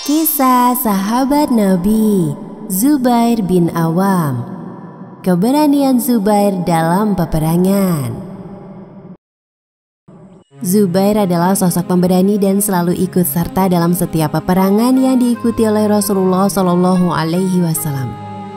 Kisah sahabat Nabi Zubair bin Awam. Keberanian Zubair dalam peperangan. Zubair adalah sosok pemberani dan selalu ikut serta dalam setiap peperangan yang diikuti oleh Rasulullah Shallallahu Alaihi Wasallam.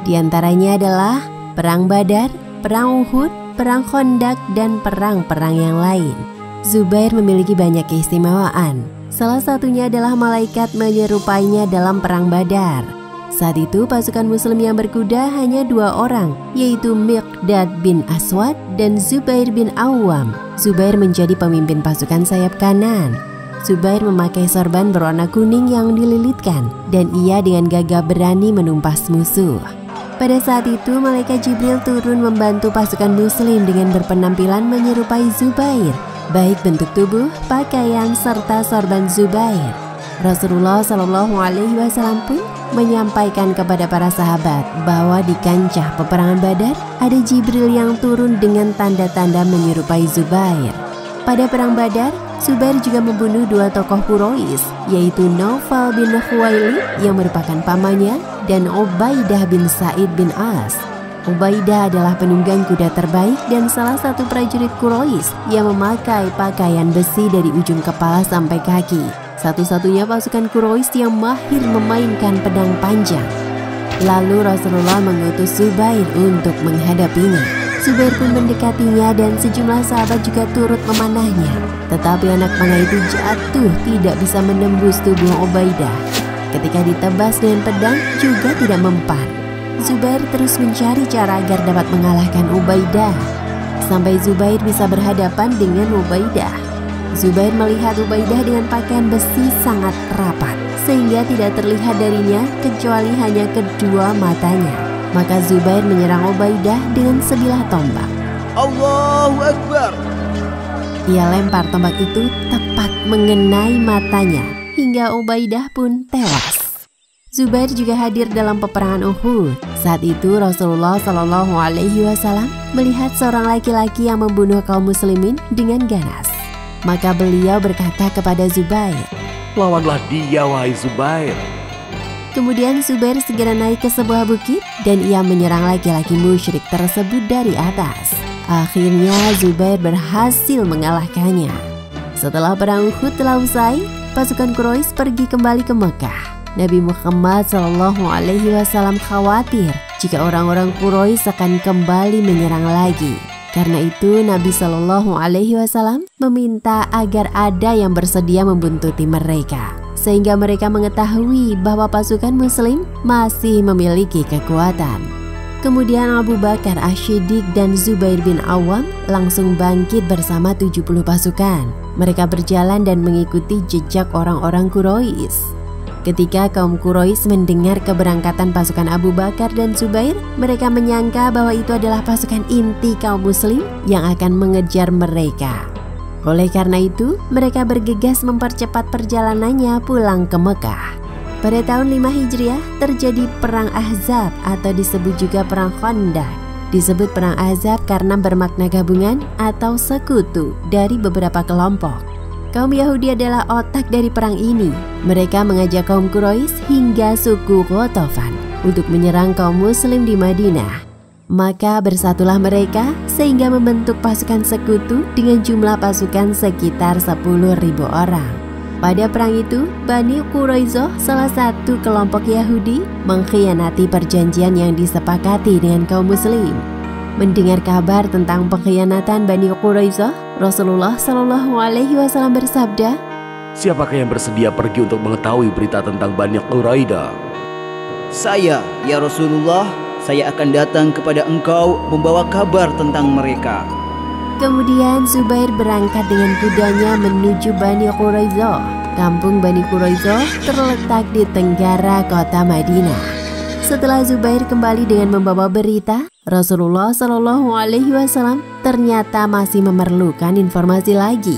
Di antaranya adalah Perang Badar, Perang Uhud, Perang Khandaq, dan perang-perang yang lain. Zubair memiliki banyak keistimewaan. Salah satunya adalah malaikat menyerupainya dalam Perang Badar. Saat itu pasukan muslim yang berkuda hanya 2 orang, yaitu Miqdad bin Aswad dan Zubair bin Awam. Zubair menjadi pemimpin pasukan sayap kanan. Zubair memakai sorban berwarna kuning yang dililitkan, dan ia dengan gagah berani menumpas musuh. Pada saat itu malaikat Jibril turun membantu pasukan muslim dengan berpenampilan menyerupai Zubair, baik bentuk tubuh, pakaian, serta sorban Zubair. Rasulullah Shallallahu Alaihi Wasallam pun menyampaikan kepada para sahabat bahwa di kancah peperangan Badar ada Jibril yang turun dengan tanda-tanda menyerupai Zubair. Pada perang Badar, Zubair juga membunuh 2 tokoh Quraisy, yaitu Naufal bin Khuwailid yang merupakan pamannya dan Ubaidah bin Sa'id bin As. Ubaidah adalah penunggang kuda terbaik dan salah satu prajurit Quraisy yang memakai pakaian besi dari ujung kepala sampai kaki. Satu-satunya pasukan Quraisy yang mahir memainkan pedang panjang. Lalu Rasulullah mengutus Zubair untuk menghadapinya. Zubair pun mendekatinya dan sejumlah sahabat juga turut memanahnya. Tetapi anak panah itu jatuh tidak bisa menembus tubuh Ubaidah. Ketika ditebas dengan pedang juga tidak mempan. Zubair terus mencari cara agar dapat mengalahkan Ubaidah. Sampai Zubair bisa berhadapan dengan Ubaidah. Zubair melihat Ubaidah dengan pakaian besi sangat rapat, sehingga tidak terlihat darinya kecuali hanya kedua matanya. Maka Zubair menyerang Ubaidah dengan sebilah tombak. Allahu Akbar! Ia lempar tombak itu tepat mengenai matanya, hingga Ubaidah pun tewas. Zubair juga hadir dalam peperangan Uhud. Saat itu Rasulullah Shallallahu Alaihi Wasallam melihat seorang laki-laki yang membunuh kaum muslimin dengan ganas. Maka beliau berkata kepada Zubair, "Lawanlah dia, wahai Zubair." Kemudian Zubair segera naik ke sebuah bukit dan ia menyerang laki-laki musyrik tersebut dari atas. Akhirnya Zubair berhasil mengalahkannya. Setelah perang Uhud telah usai, pasukan Quraisy pergi kembali ke Mekah. Nabi Muhammad SAW khawatir jika orang-orang Quraisy akan kembali menyerang lagi. Karena itu Nabi SAW meminta agar ada yang bersedia membuntuti mereka, sehingga mereka mengetahui bahwa pasukan muslim masih memiliki kekuatan. Kemudian Abu Bakar As-Siddiq dan Zubair bin Awam langsung bangkit bersama 70 pasukan. Mereka berjalan dan mengikuti jejak orang-orang Quraisy. Ketika kaum Quraisy mendengar keberangkatan pasukan Abu Bakar dan Zubair, mereka menyangka bahwa itu adalah pasukan inti kaum muslim yang akan mengejar mereka. Oleh karena itu, mereka bergegas mempercepat perjalanannya pulang ke Mekah. Pada tahun 5 Hijriah terjadi Perang Ahzab atau disebut juga Perang Khandaq. Disebut Perang Ahzab karena bermakna gabungan atau sekutu dari beberapa kelompok. Kaum Yahudi adalah otak dari perang ini. Mereka mengajak kaum Quraisy hingga suku Ghatafan untuk menyerang kaum muslim di Madinah. Maka bersatulah mereka sehingga membentuk pasukan sekutu dengan jumlah pasukan sekitar 10.000 orang. Pada perang itu, Bani Quraizoh, salah satu kelompok Yahudi, mengkhianati perjanjian yang disepakati dengan kaum muslim. Mendengar kabar tentang pengkhianatan Bani Quraizoh, Rasulullah Shallallahu Alaihi Wasallam bersabda, "Siapakah yang bersedia pergi untuk mengetahui berita tentang Bani Quraidah?" "Saya, ya Rasulullah, saya akan datang kepada engkau membawa kabar tentang mereka." Kemudian Zubair berangkat dengan kudanya menuju Bani Quraizoh. Kampung Bani Quraizoh terletak di tenggara kota Madinah. Setelah Zubair kembali dengan membawa berita, Rasulullah Shallallahu Alaihi Wasallam ternyata masih memerlukan informasi lagi.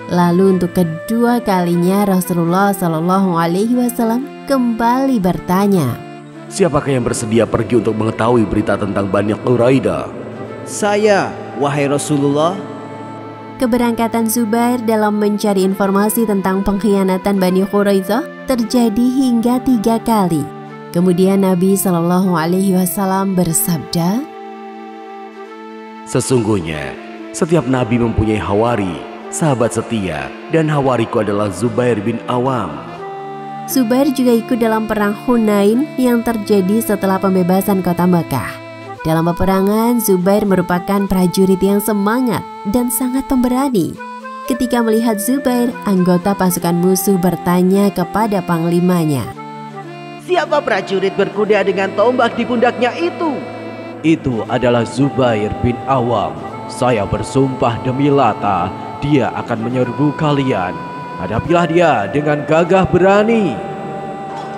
Lalu untuk kedua kalinya Rasulullah Shallallahu Alaihi Wasallam kembali bertanya, "Siapakah yang bersedia pergi untuk mengetahui berita tentang Bani Quraidah?" "Saya, wahai Rasulullah." Keberangkatan Zubair dalam mencari informasi tentang pengkhianatan Bani Quraisyah terjadi hingga 3 kali. Kemudian Nabi SAW bersabda, "Sesungguhnya setiap nabi mempunyai hawari, sahabat setia, dan hawariku adalah Zubair bin Awam." Zubair juga ikut dalam perang Hunain yang terjadi setelah pembebasan kota Mekah. Dalam peperangan, Zubair merupakan prajurit yang semangat dan sangat pemberani. Ketika melihat Zubair, anggota pasukan musuh bertanya kepada panglimanya, "Siapa prajurit berkuda dengan tombak di pundaknya itu?" "Itu adalah Zubair bin Awam. Saya bersumpah demi Lata, dia akan menyerbu kalian. Hadapilah dia dengan gagah berani."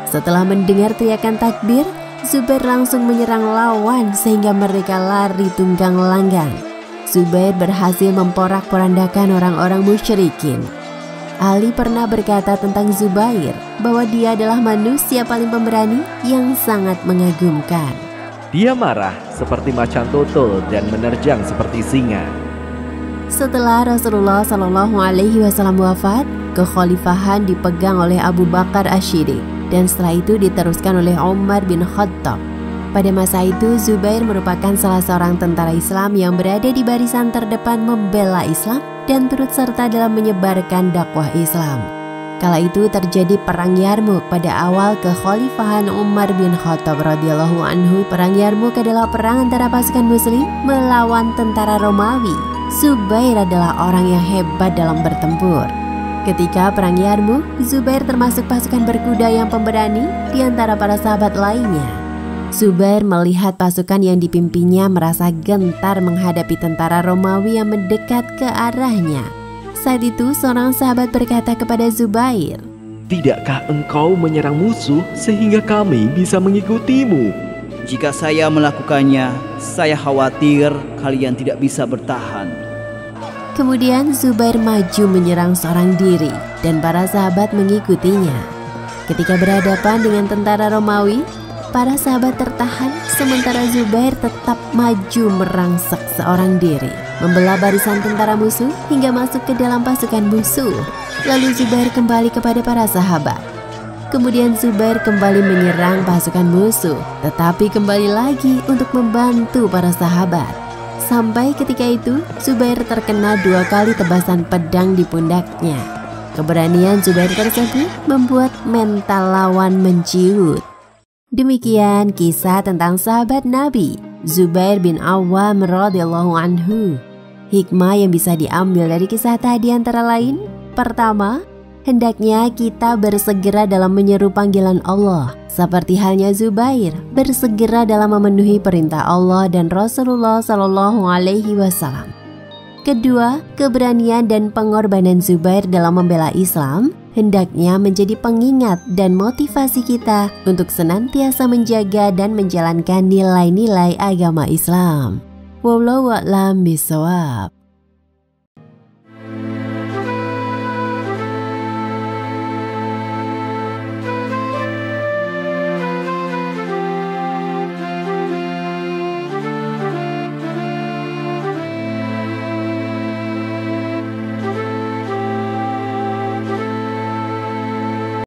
Setelah mendengar teriakan takbir, Zubair langsung menyerang lawan sehingga mereka lari tunggang langgang. Zubair berhasil memporak-porandakan orang-orang musyrikin. Ali pernah berkata tentang Zubair bahwa dia adalah manusia paling pemberani yang sangat mengagumkan. Dia marah seperti macan tutul dan menerjang seperti singa. Setelah Rasulullah SAW wafat, kekhalifahan dipegang oleh Abu Bakar Ash-Shiddiq dan setelah itu diteruskan oleh Umar bin Khattab. Pada masa itu, Zubair merupakan salah seorang tentara Islam yang berada di barisan terdepan membela Islam dan turut serta dalam menyebarkan dakwah Islam. Kala itu terjadi perang Yarmuk pada awal kekhalifahan Umar bin Khattab radhiyallahu anhu. Perang Yarmuk adalah perang antara pasukan Muslim melawan tentara Romawi. Zubair adalah orang yang hebat dalam bertempur. Ketika perang Yarmuk, Zubair termasuk pasukan berkuda yang pemberani di antara para sahabat lainnya. Zubair melihat pasukan yang dipimpinnya merasa gentar menghadapi tentara Romawi yang mendekat ke arahnya. Saat itu seorang sahabat berkata kepada Zubair, "Tidakkah engkau menyerang musuh sehingga kami bisa mengikutimu?" Jika saya melakukannya, saya khawatir kalian tidak bisa bertahan." Kemudian Zubair maju menyerang seorang diri dan para sahabat mengikutinya. Ketika berhadapan dengan tentara Romawi, para sahabat tertahan sementara Zubair tetap maju merangsek seorang diri, membelah barisan tentara musuh hingga masuk ke dalam pasukan musuh. Lalu Zubair kembali kepada para sahabat. Kemudian Zubair kembali menyerang pasukan musuh, tetapi kembali lagi untuk membantu para sahabat. Sampai ketika itu, Zubair terkena 2 kali tebasan pedang di pundaknya. Keberanian Zubair tersebut membuat mental lawan menciut. Demikian kisah tentang sahabat Nabi, Zubair bin Awam radhiyallahu anhu. Hikmah yang bisa diambil dari kisah tadi antara lain, pertama, hendaknya kita bersegera dalam menyeru panggilan Allah, seperti halnya Zubair bersegera dalam memenuhi perintah Allah dan Rasulullah SAW. Kedua, keberanian dan pengorbanan Zubair dalam membela Islam hendaknya menjadi pengingat dan motivasi kita untuk senantiasa menjaga dan menjalankan nilai-nilai agama Islam. Wallahu a'lam bishawab.